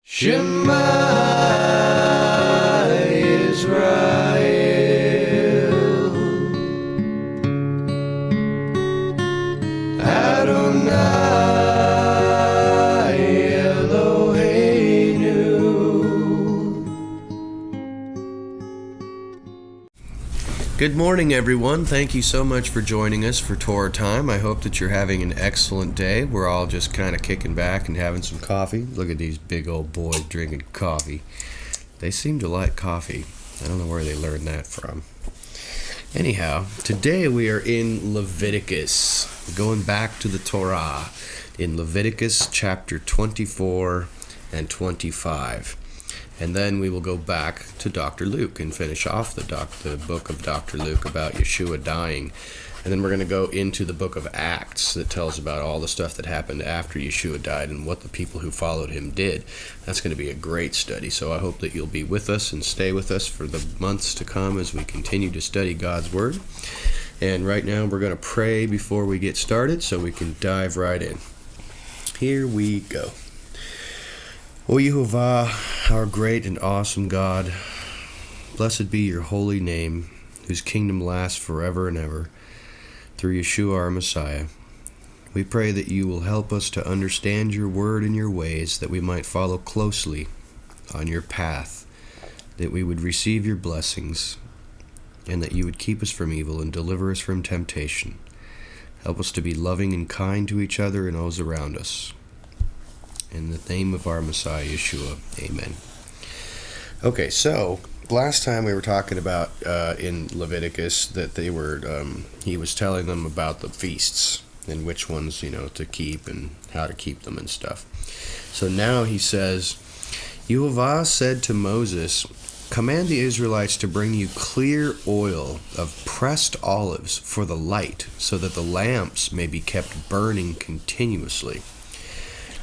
Shema Israel, Adonai Eloheinu. Good morning, everyone. Thank you so much for joining us for Torah time. I hope that you're having an excellent day. We're all just kind of kicking back and having some coffee. Look at these big old boys drinking coffee. They seem to like coffee. I don't know where they learned that from. Anyhow, today we are in Leviticus, going back to the Torah, in Leviticus chapter 24 and 25. And then we will go back to Dr. Luke and finish off the book of Dr. Luke about Yeshua dying. And then we're going to go into the book of Acts that tells about all the stuff that happened after Yeshua died and what the people who followed him did. That's going to be a great study. So I hope that you'll be with us and stay with us for the months to come as we continue to study God's Word. And right now we're going to pray before we get started so we can dive right in. Here we go. O Yehovah, our great and awesome God, blessed be your holy name, whose kingdom lasts forever and ever, through Yeshua our Messiah. We pray that you will help us to understand your word and your ways, that we might follow closely on your path, that we would receive your blessings, and that you would keep us from evil and deliver us from temptation. Help us to be loving and kind to each other and those around us. In the name of our Messiah, Yeshua, amen. Okay, so last time we were talking about in Leviticus that they were, he was telling them about the feasts and which ones, to keep and how to keep them and stuff. So now he says, Yehovah said to Moses, command the Israelites to bring you clear oil of pressed olives for the light, so that the lamps may be kept burning continuously.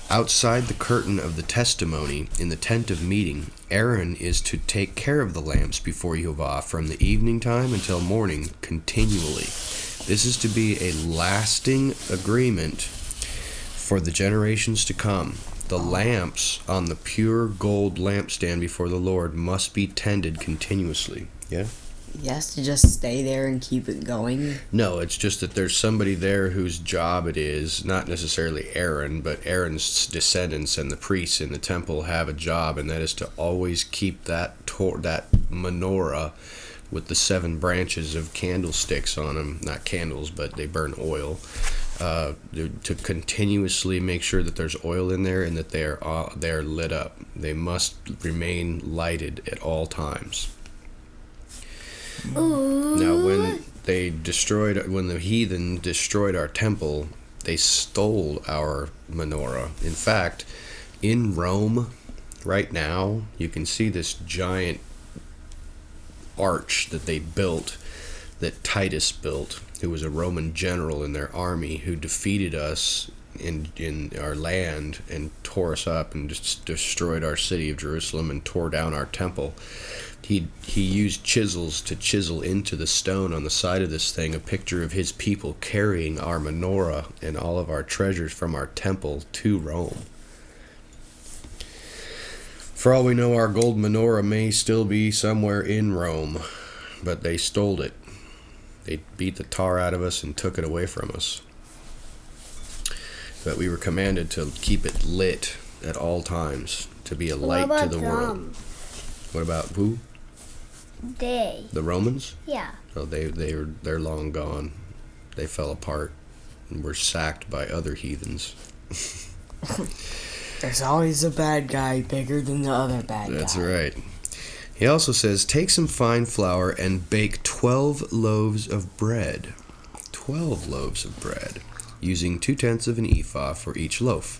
Outside the curtain of the testimony, in the tent of meeting, Aaron is to take care of the lamps before Yehovah from the evening time until morning continually. This is to be a lasting agreement for the generations to come. The lamps on the pure gold lampstand before the Lord must be tended continuously. Yeah? He has to just stay there and keep it going? No, it's just that there's somebody there whose job it is, not necessarily Aaron, but Aaron's descendants and the priests in the temple have a job, and that is to always keep that menorah with the 7 branches of candlesticks on them, not candles, but they burn oil, to continuously make sure that there's oil in there and that they're lit up. They must remain lighted at all times. Ooh. Now, when the heathen destroyed our temple, they stole our menorah. In fact, in Rome, right now, you can see this giant arch that they built, that Titus built, who was a Roman general in their army, who defeated us in our land and tore us up and just destroyed our city of Jerusalem and tore down our temple. He used chisels to chisel into the stone on the side of this thing a picture of his people carrying our menorah and all of our treasures from our temple to Rome. For all we know, our gold menorah may still be somewhere in Rome, but they stole it. They beat the tar out of us and took it away from us. But we were commanded to keep it lit at all times, to be a light to the world. What about who? They. The Romans? Yeah. Oh, they're long gone. They fell apart and were sacked by other heathens. There's always a bad guy bigger than the other bad guy. That's right. He also says, take some fine flour and bake 12 loaves of bread. 12 loaves of bread, using 2/10 of an ephah for each loaf.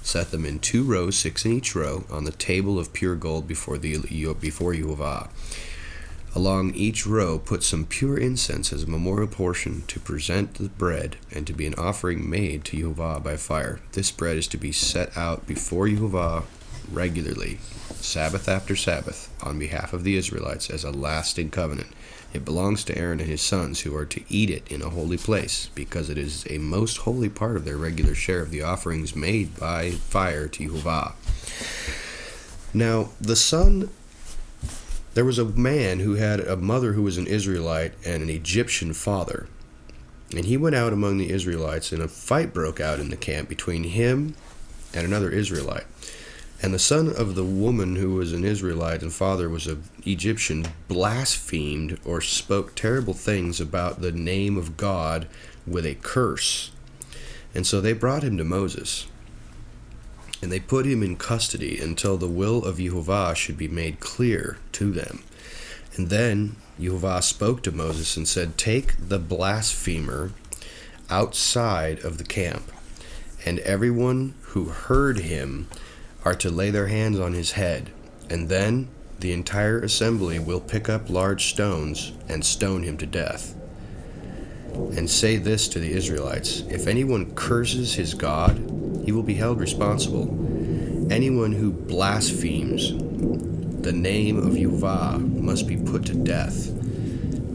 Set them in 2 rows, 6 in each row, on the table of pure gold before Yehovah. Along each row put some pure incense as a memorial portion to present the bread and to be an offering made to Yehovah by fire. This bread is to be set out before Yehovah regularly, Sabbath after Sabbath, on behalf of the Israelites as a lasting covenant. It belongs to Aaron and his sons, who are to eat it in a holy place, because it is a most holy part of their regular share of the offerings made by fire to Yehovah. Now, there was a man who had a mother who was an Israelite and an Egyptian father. And he went out among the Israelites, and a fight broke out in the camp between him and another Israelite. And the son of the woman who was an Israelite and father was an Egyptian blasphemed or spoke terrible things about the name of God with a curse. And so they brought him to Moses. And they put him in custody until the will of Yehovah should be made clear to them. And then Yehovah spoke to Moses and said, "Take the blasphemer outside of the camp, and everyone who heard him are to lay their hands on his head, and then the entire assembly will pick up large stones and stone him to death. And say this to the Israelites: if anyone curses his God, he will be held responsible. Anyone who blasphemes the name of Yehovah must be put to death.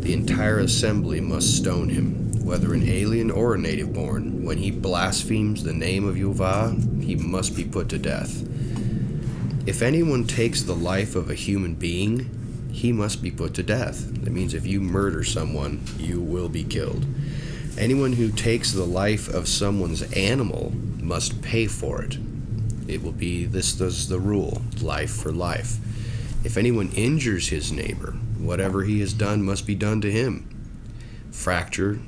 The entire assembly must stone him, whether an alien or a native born. When he blasphemes the name of Yehovah, he must be put to death. If anyone takes the life of a human being, he must be put to death." That means if you murder someone, you will be killed. "Anyone who takes the life of someone's animal must pay for it. It will be, this is the rule, life for life. If anyone injures his neighbor, whatever he has done must be done to him. Fracture,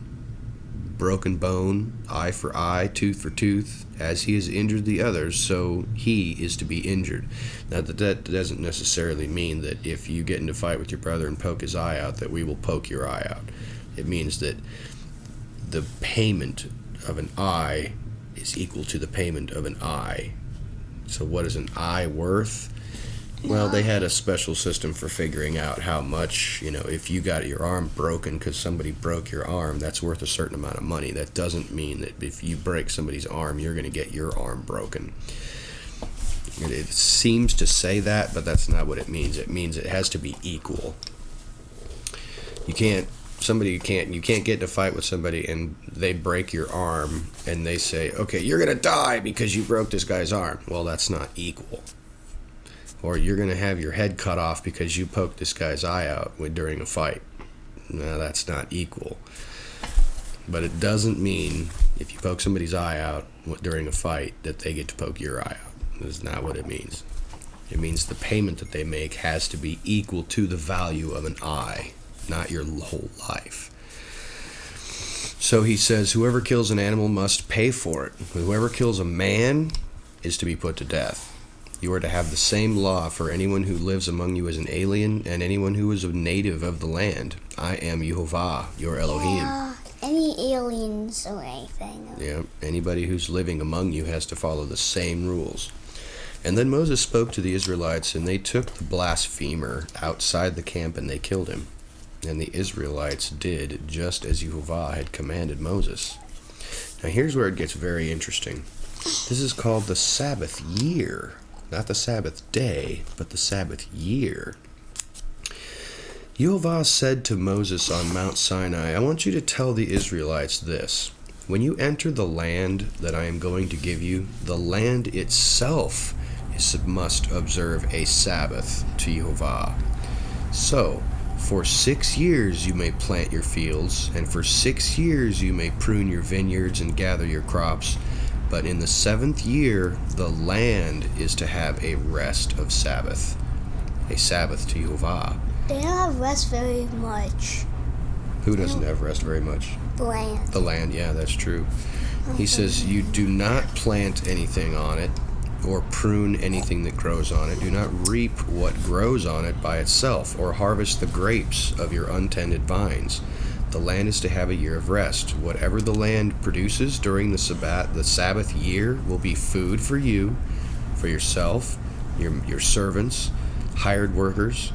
broken bone, eye for eye, tooth for tooth. As he has injured the others, so he is to be injured." Now, that doesn't necessarily mean that if you get into a fight with your brother and poke his eye out, that we will poke your eye out. It means that the payment of an eye is equal to the payment of an eye. So what is an eye worth? Well, they had a special system for figuring out how much, if you got your arm broken because somebody broke your arm, that's worth a certain amount of money. That doesn't mean that if you break somebody's arm, you're going to get your arm broken. It seems to say that, but that's not what it means. It means it has to be equal. You can't get in a fight with somebody and they break your arm and they say, "Okay, you're going to die because you broke this guy's arm." Well, that's not equal. Or you're going to have your head cut off because you poked this guy's eye out during a fight. No, that's not equal. But it doesn't mean if you poke somebody's eye out during a fight that they get to poke your eye out. That's not what it means. It means the payment that they make has to be equal to the value of an eye, not your whole life. So he says, whoever kills an animal must pay for it. Whoever kills a man is to be put to death. You are to have the same law for anyone who lives among you as an alien and anyone who is a native of the land. I am Yehovah, your Elohim. Yeah, any aliens or anything. Yeah, anybody who's living among you has to follow the same rules. And then Moses spoke to the Israelites, and they took the blasphemer outside the camp and they killed him. And the Israelites did just as Yehovah had commanded Moses. Now here's where it gets very interesting. This is called the Sabbath year. Not the Sabbath day, but the Sabbath year. Yehovah said to Moses on Mount Sinai, "I want you to tell the Israelites this. When you enter the land that I am going to give you, the land itself must observe a Sabbath to Yehovah. So, for 6 years you may plant your fields, and for 6 years you may prune your vineyards and gather your crops. But in the 7th year, the land is to have a rest of Sabbath, a Sabbath to Yehovah." They don't have rest very much. Who doesn't have rest very much? The land. The land, yeah, that's true. He says, you do not plant anything on it or prune anything that grows on it. Do not reap what grows on it by itself or harvest the grapes of your untended vines. The land is to have a year of rest. Whatever the land produces during the Sabbath year will be food for you, for yourself, your servants, hired workers,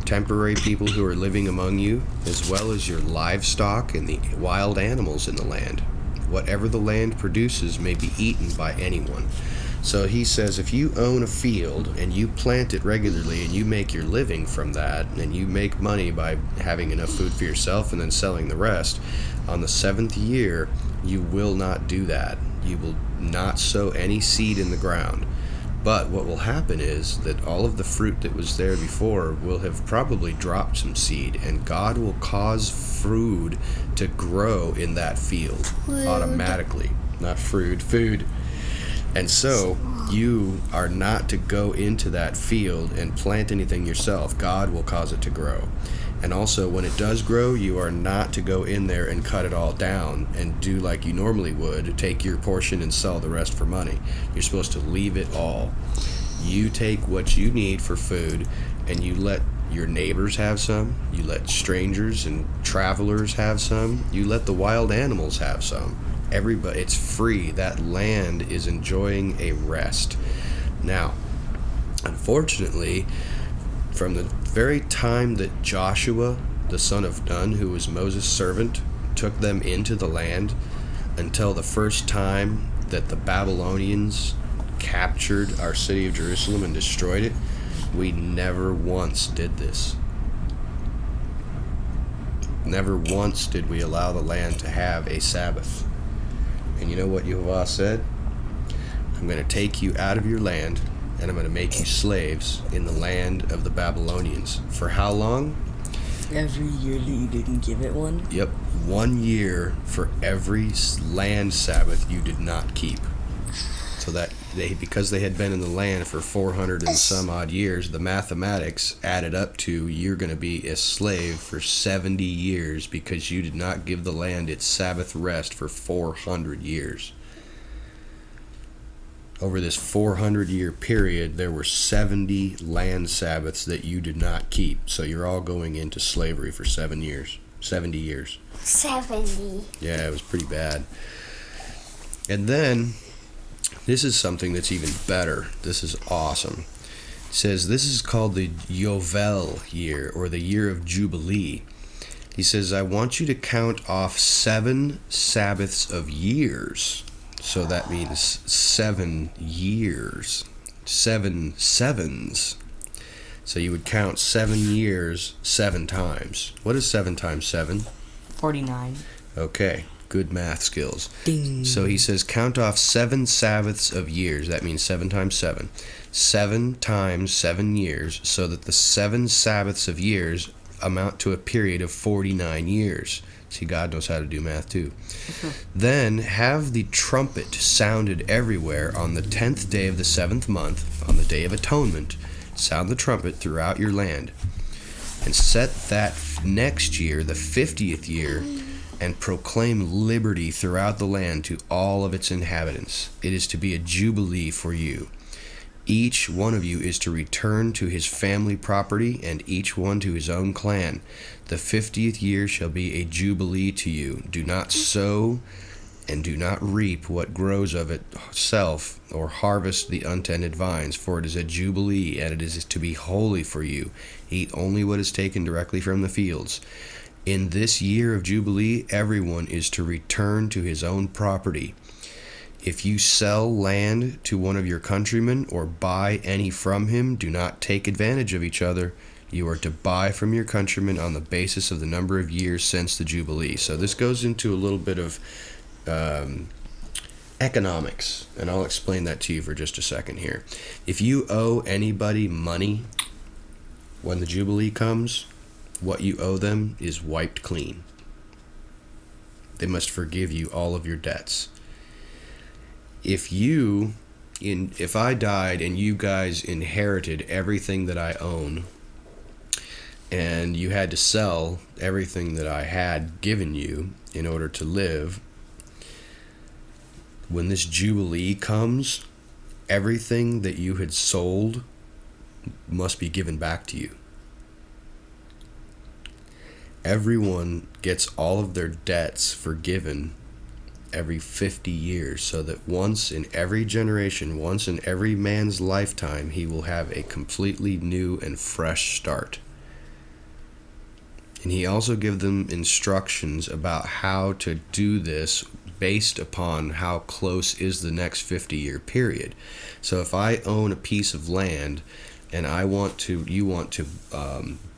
temporary people who are living among you, as well as your livestock and the wild animals in the land. Whatever the land produces may be eaten by anyone. So he says, if you own a field and you plant it regularly and you make your living from that and you make money by having enough food for yourself and then selling the rest, on the 7th year you will not do that. You will not sow any seed in the ground. But what will happen is that all of the fruit that was there before will have probably dropped some seed, and God will cause food to grow in that field automatically. Not food. And so you are not to go into that field and plant anything yourself. God will cause it to grow. And also, when it does grow, you are not to go in there and cut it all down and do like you normally would, take your portion and sell the rest for money. You're supposed to leave it all. You take what you need for food, and you let your neighbors have some. You let strangers and travelers have some. You let the wild animals have some. Everybody, it's free. That land is enjoying a rest. Now, unfortunately, from the very time that Joshua, the son of Nun, who was Moses' servant, took them into the land, until the first time that the Babylonians captured our city of Jerusalem and destroyed it, we never once did this. Never once did we allow the land to have a Sabbath. And you know what Yehovah said? I'm going to take you out of your land, and I'm going to make you slaves in the land of the Babylonians. For how long? Every year that you didn't give it one? Yep, 1 year for every land Sabbath you did not keep. So that because they had been in the land for 400 and some odd years, the mathematics added up to you're going to be a slave for 70 years because you did not give the land its Sabbath rest for 400 years. Over this 400-year period, there were 70 land Sabbaths that you did not keep. So you're all going into slavery for 7 years. 70 years. 70. Yeah, it was pretty bad. And then, this is something that's even better. This is awesome. It says this is called the Yovel year, or the year of Jubilee. He says, I want you to count off 7 Sabbaths of years. So that means 7 years. 7 sevens. So you would count 7 years 7 times. What is 7 times 7? 49. Okay, good math skills. Ding. So he says count off 7 Sabbaths of years. That means 7 times 7. 7 times 7 years, so that the 7 Sabbaths of years amount to a period of 49 years. See, God knows how to do math too. Then have the trumpet sounded everywhere on the 10th day of the 7th month, on the Day of Atonement. Sound the trumpet throughout your land. And set that next year, the 50th year, and proclaim liberty throughout the land to all of its inhabitants. It is to be a jubilee for you. Each one of you is to return to his family property, and each one to his own clan. The 50th year shall be a jubilee to you. Do not sow and do not reap what grows of itself, or harvest the untended vines, for it is a jubilee, and it is to be holy for you. Eat only what is taken directly from the fields. In this year of jubilee, everyone is to return to his own property. If you sell land to one of your countrymen or buy any from him, do not take advantage of each other. You are to buy from your countrymen on the basis of the number of years since the Jubilee. So this goes into a little bit of economics, and I'll explain that to you for just a second here. If you owe anybody money when the Jubilee comes, what you owe them is wiped clean. They must forgive you all of your debts. If I died and you guys inherited everything that I own, and you had to sell everything that I had given you in order to live, when this Jubilee comes, everything that you had sold must be given back to you. Everyone gets all of their debts forgiven every 50 years, so that once in every generation, once in every man's lifetime, he will have a completely new and fresh start. And he also gives them instructions about how to do this based upon how close is the next 50-year period. So if I own a piece of land and you want to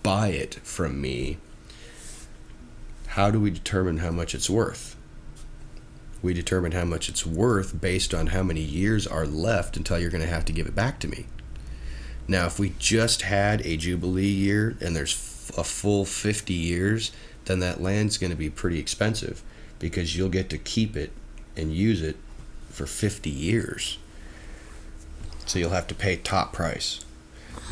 buy it from me, how do we determine how much it's worth? We determine how much it's worth based on how many years are left until you're going to have to give it back to me. Now, if we just had a Jubilee year and there's a full 50 years, then that land's going to be pretty expensive because you'll get to keep it and use it for 50 years. So you'll have to pay top price.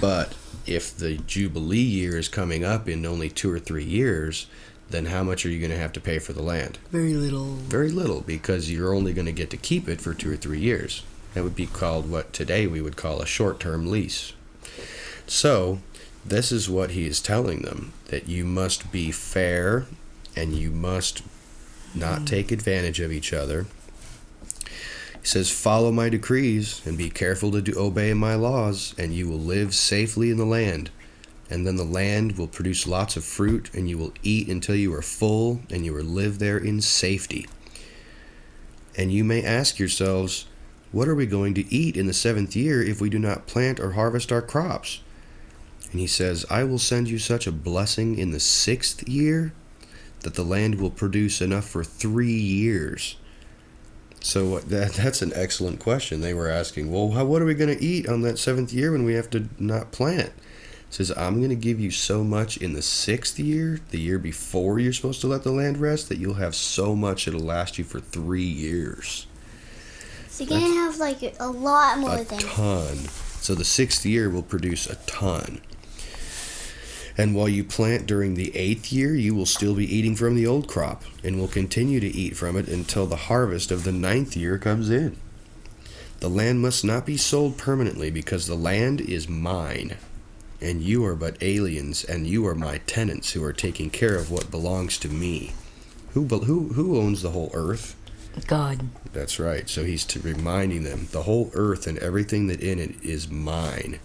But if the Jubilee year is coming up in only 2 or 3 years, then how much are you going to have to pay for the land? Very little. Very little, because you're only going to get to keep it for 2 or 3 years. That would be called what today we would call a short-term lease. So this is what he is telling them, that you must be fair and you must not take advantage of each other. He says, follow my decrees and be careful to obey my laws, and you will live safely in the land. And then the land will produce lots of fruit, and you will eat until you are full, and you will live there in safety. And you may ask yourselves, what are we going to eat in the 7th year if we do not plant or harvest our crops? And he says, I will send you such a blessing in the 6th year that the land will produce enough for 3 years. So that's an excellent question. They were asking, well, what are we going to eat on that 7th year when we have to not plant? He says, I'm going to give you so much in the 6th year, the year before you're supposed to let the land rest, that you'll have so much it'll last you for 3 years. So you're going to have like a lot more things. A ton. So the 6th year will produce a ton. And while you plant during the 8th year, you will still be eating from the old crop, and will continue to eat from it until the harvest of the 9th year comes in. The land must not be sold permanently, because the land is mine, and you are but aliens, and you are my tenants who are taking care of what belongs to me. Who owns the whole earth? God. That's right. So he's reminding them, the whole earth and everything that in it is mine.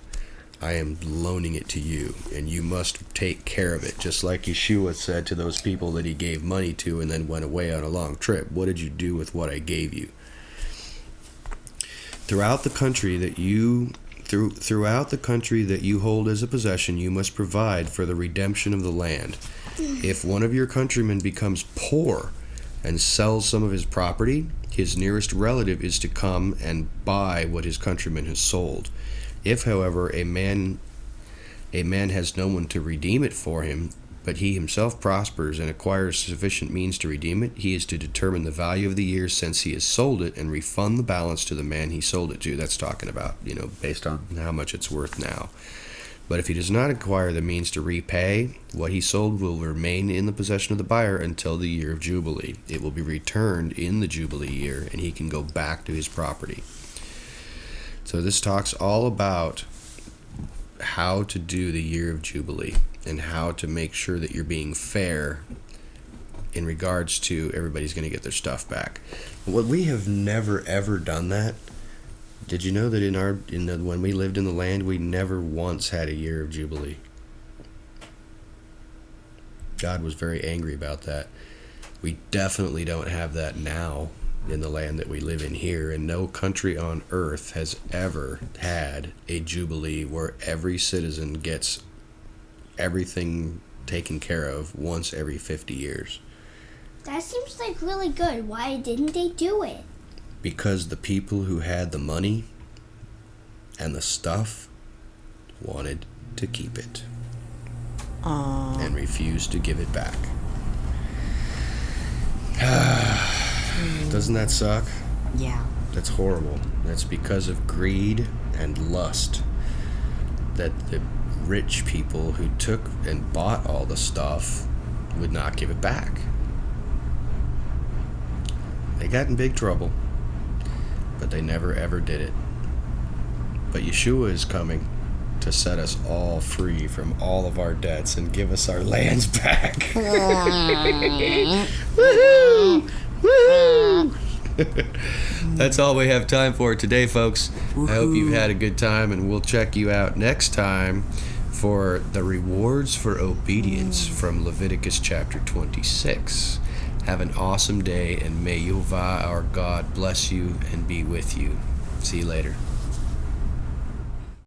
I am loaning it to you, and you must take care of it. Just like Yeshua said to those people that he gave money to and then went away on a long trip. What did you do with what I gave you? Throughout the country that you hold as a possession, you must provide for the redemption of the land. If one of your countrymen becomes poor and sells some of his property, his nearest relative is to come and buy what his countryman has sold. If, however, a man has no one to redeem it for him, but he himself prospers and acquires sufficient means to redeem it, he is to determine the value of the year since he has sold it and refund the balance to the man he sold it to. That's talking about, based on how much it's worth now. But if he does not acquire the means to repay, what he sold will remain in the possession of the buyer until the year of Jubilee. It will be returned in the Jubilee year, and he can go back to his property. So this talks all about how to do the year of Jubilee and how to make sure that you're being fair in regards to everybody's going to get their stuff back. But we have never ever done that. Did you know that when we lived in the land, we never once had a year of Jubilee? God was very angry about that. We definitely don't have that now in the land that we live in here, and no country on earth has ever had a Jubilee where every citizen gets everything taken care of once every 50 years. That seems like really good. Why didn't they do it? Because the people who had the money and the stuff wanted to keep it and refused to give it back. Doesn't that suck? Yeah. That's horrible. That's because of greed and lust. That the rich people who took and bought all the stuff would not give it back. They got in big trouble, but they never ever did it. But Yeshua is coming to set us all free from all of our debts and give us our lands back. Woohoo! Woohoo! That's all we have time for today, folks. Woohoo. I hope you've had a good time, and we'll check you out next time for the rewards for obedience from Leviticus chapter 26. Have an awesome day, and may Yehovah our God bless you and be with you. See you later.